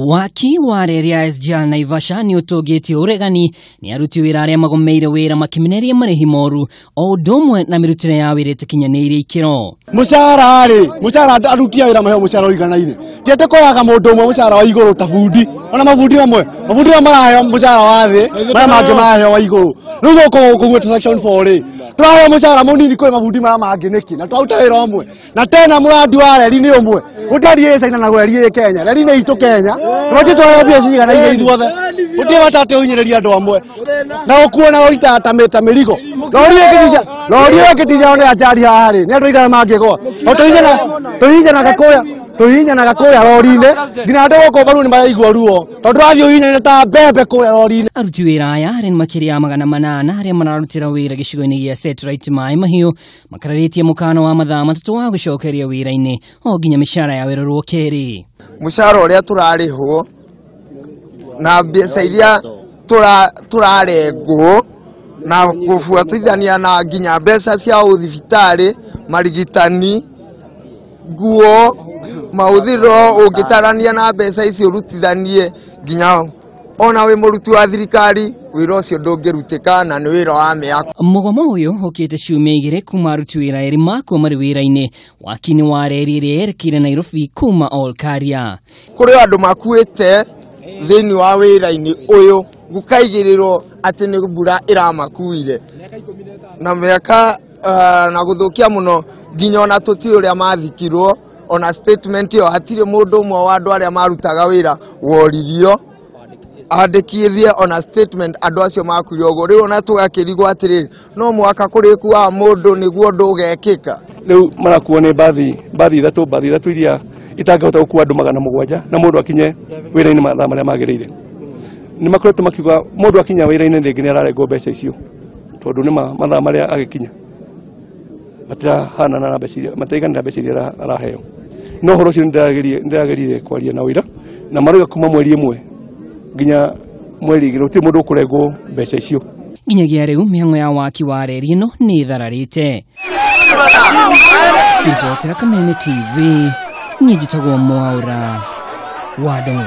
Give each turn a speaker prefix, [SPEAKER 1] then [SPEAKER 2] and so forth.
[SPEAKER 1] Waki wa reri ya SGR Naivasha ni utogeti uregani ni aruti wira aria magomeire wira makimeneria marehi moru o domwe na mirutire ya wira tukinyanire ikiro.
[SPEAKER 2] Mushara aruti wira maheo mushara iganaine. Tiete koyaga mundu umwe mushara wa iguru ta bundi. Ona mabundi mamwe marayo mushara wa thi, mangĩ maheo wa iguru. Riu gũkũ section 4 twahe mushara munini kwe mabundi mangĩ niki na twauta wira umwe. Na tena muradi wa reri ni umwe. Gutari saina na reri Kenya. Reri ni itu Kenya. Rote twahe bia ciganaine ithuothe. Utie batate unyereria andu amwe. Na ukuona orita tameta mirigo. Lori ekitija one ajari haha ri. Ni andu igana mangĩgwa. Tuhinya na gakoya lori-ine ngina andu gũkũ baru ni maraigua ruo tondu rathii uhinya ta mbembe kũrĩa lori-ine. Aruti wĩra aya arĩ makĩria ya 800 arĩa mararutĩra wĩra gĩcigo-inĩ gĩa Satellite Maĩ Mahiũ makararĩtie mũkana wa mathaa matatũ wa gũcokeria wĩra-inĩ o nginya mĩcara ya werũrwo kerĩ.
[SPEAKER 3] Mũcara ũrĩa tũrarĩhwo na mbeca iria tũrarengwo na gũbuatithania na nginya mbeca cia ũthibitarĩ, marigitani, nguo, maũthĩro ũngĩtarania na mbeca icio urutithanie nginya ona we mũruti wa thirikari wĩra ũcio ndũngĩrutĩka na nĩ wĩra wa mĩaka.
[SPEAKER 1] Mũgomo ũyũ ũkĩte ciumia igĩrĩ kuma aruti wĩra erĩ makwo marĩ wĩra-inĩ waki-inĩ wa reri ĩrĩa yerekeire Nairobi kuma Olkaria.
[SPEAKER 3] Kũrĩ andũ makuĩte thĩinĩ wa wĩra-inĩ ũyũ gũkaigĩrĩrwo atĩ nĩ mbura ĩramakuire na mĩaka na gũthũkia mũno nginya ona tũti ũrĩa mathikirwo ona statement yo hatirĩ mũndũ ũmwe wa andũ arĩa marutaga wĩra woririo andĩkithie ona statement andũ acio makuire ũguo. Rĩu ona tũgakĩrigwo atĩrĩrĩ no mwaka kũrĩkuaga mũndũ nĩguo ndũgekĩka.
[SPEAKER 2] Rĩu marakuo nĩ bathi ithatũ iria itangĩhota gũkua andũ 700 na mũndũ akinye wĩra-inĩ mathaa marĩa magĩrĩire. Nĩ makoretwo makiuga mũndũ akinya wĩra-inĩ rĩngĩ nĩ ararengwo mbeca icio tondũ nĩ mathaa marĩa agĩkinya matirahana na mbeca mataiganĩra mbeca iria araheo. No horo cio ndĩragerire kwaria na wĩra na marauga kuma mweri 1 nginya mweri 2 gũtirĩ mũndũ ũkũrengwo mbeca icio.
[SPEAKER 1] Nginyagia rĩu mĩhang'o ya waki wa reri ĩno nĩ thararĩte. Ribotera Kameme TV niĩ njĩtagwo Mwaura Wado.